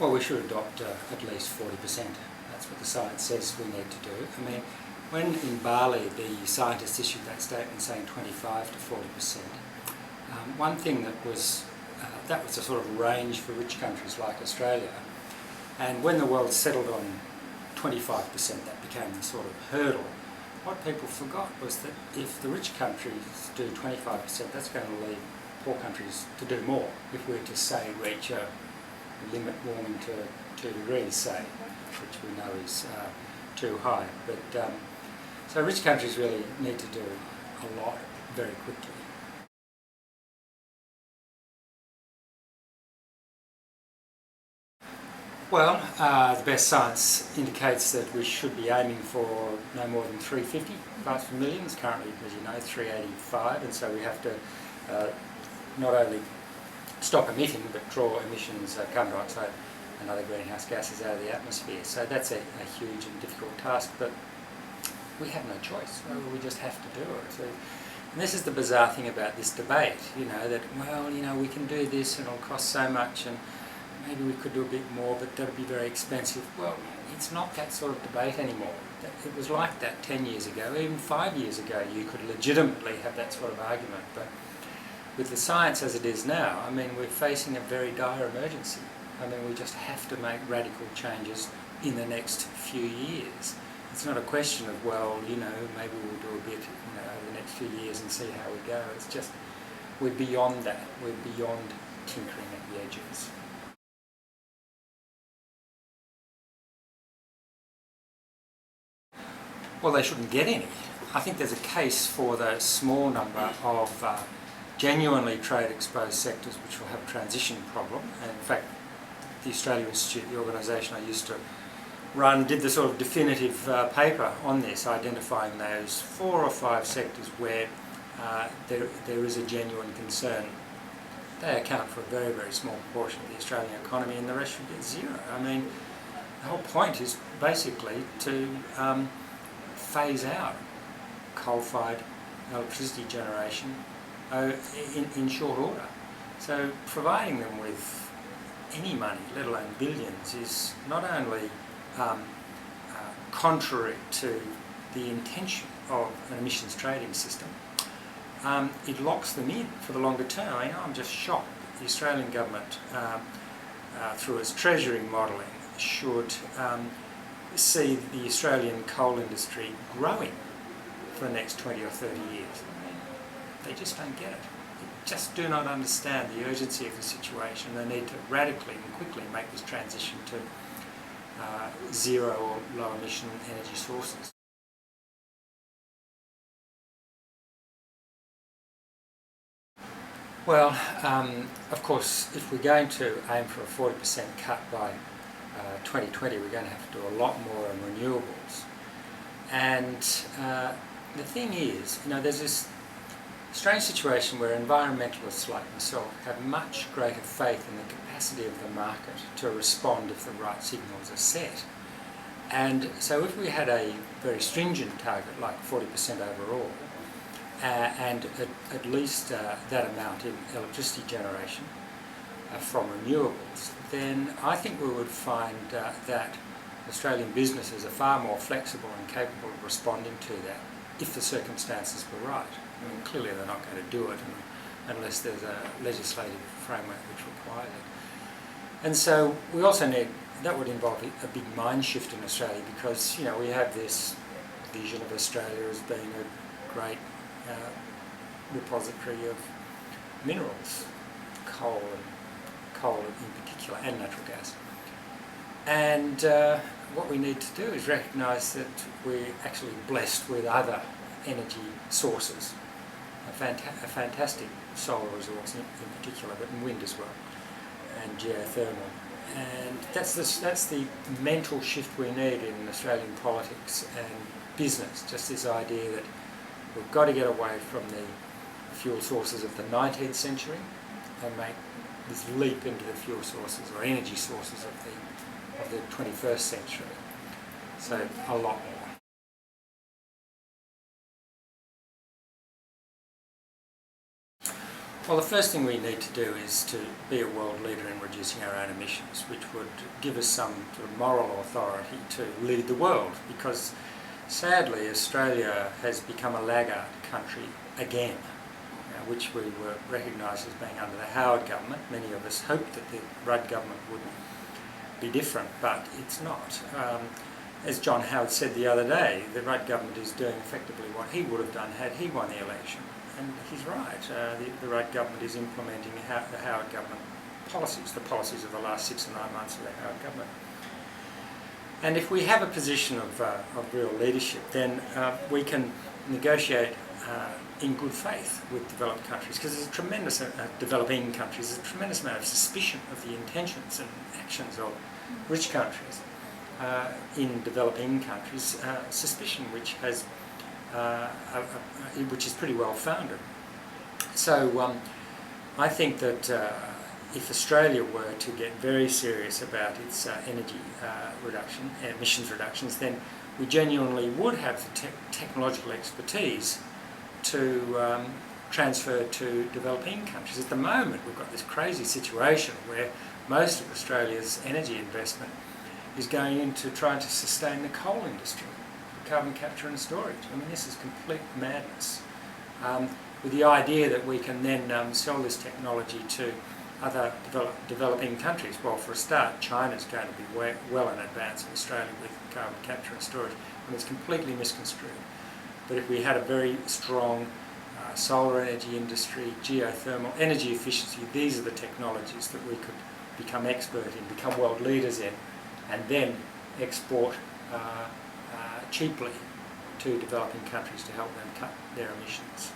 Well, we should adopt at least 40%. That's what the science says we need to do. I mean, when in Bali the scientists issued that statement saying 25 to 40%, one thing that was a sort of range for rich countries like Australia, and when the world settled on 25%, that became the sort of hurdle. What people forgot was that if the rich countries do 25%, that's going to lead poor countries to do more. If we were to say reach a limit warming to 2 degrees, say, which we know is too high. But so rich countries really need to do a lot very quickly. Well, the best science indicates that we should be aiming for no more than 350 parts per million. It's currently, as you know, 385, and so we have to not only stop emitting but draw emissions, carbon dioxide and other greenhouse gases out of the atmosphere. So that's a huge and difficult task, but we have no choice. We just have to do it. So, and this is the bizarre thing about this debate, you know, that, well, you know, we can do this and it'll cost so much and maybe we could do a bit more, but that'll be very expensive. Well, it's not that sort of debate anymore. It was like that 10 years ago, even 5 years ago, you could legitimately have that sort of argument. But with the science as it is now, I mean, we're facing a very dire emergency. I mean, we just have to make radical changes in the next few years. It's not a question of, well, you know, maybe we'll do a bit, you know, over the next few years and see how we go. It's just, we're beyond that. We're beyond tinkering at the edges. Well, they shouldn't get any. I think there's a case for the small number of genuinely trade-exposed sectors which will have a transition problem. And in fact, the Australia Institute, the organisation I used to run, did the sort of definitive paper on this, identifying those 4 or 5 sectors where there is a genuine concern. They account for a very, very small proportion of the Australian economy, and the rest should get zero. I mean, the whole point is basically to phase out coal-fired electricity generation in short order. So providing them with any money, let alone billions, is not only contrary to the intention of an emissions trading system, it locks them in for the longer term. I mean, I'm just shocked that the Australian government, through its treasury modelling, should see the Australian coal industry growing for the next 20 or 30 years. I mean, they just don't get it. They just do not understand the urgency of the situation. They need to radically and quickly make this transition to zero or low emission energy sources. Well, of course, if we're going to aim for a 40% cut by 2020, we're going to have to do a lot more on renewables. And the thing is, you know, there's this strange situation where environmentalists like myself have much greater faith in the capacity of the market to respond if the right signals are set. And so if we had a very stringent target like 40% overall, and at least that amount in electricity generation from renewables, then I think we would find that Australian businesses are far more flexible and capable of responding to that if the circumstances were right. I mean, clearly they're not going to do it unless there's a legislative framework which requires it. And so we also need, that would involve a big mind shift in Australia, because, you know, we have this vision of Australia as being a great repository of minerals, coal in particular, and natural gas. And what we need to do is recognise that we're actually blessed with other energy sources, a fantastic solar resource in particular, but in wind as well, and geothermal. And that's the mental shift we need in Australian politics and business, just this idea that we've got to get away from the fuel sources of the 19th century and make this leap into the fuel sources or energy sources of the 21st century. So a lot more. Well, the first thing we need to do is to be a world leader in reducing our own emissions, which would give us some sort of moral authority to lead the world, because sadly Australia has become a laggard country again, which we were recognised as being under the Howard government. Many of us hoped that the Rudd government would be different, but it's not. As John Howard said the other day, the Rudd government is doing effectively what he would have done had he won the election. And he's right. The Rudd government is implementing the Howard government policies, the policies of the last 6 or 9 months of the Howard government. And if we have a position of real leadership, then we can negotiate in good faith with developed countries, because there's a tremendous, developing countries, there's a tremendous amount of suspicion of the intentions and actions of rich countries in developing countries, suspicion which has which is pretty well founded. So I think that if Australia were to get very serious about its energy emissions reductions, then we genuinely would have the technological expertise to transfer to developing countries. At the moment, we've got this crazy situation where most of Australia's energy investment is going into trying to sustain the coal industry, carbon capture and storage. I mean, this is complete madness. With the idea that we can then sell this technology to other developing countries. Well, for a start, China's going to be well in advance of Australia with carbon capture and storage, and it's completely misconstrued. But if we had a very strong solar energy industry, geothermal, energy efficiency, these are the technologies that we could become expert in, become world leaders in, and then export cheaply to developing countries to help them cut their emissions.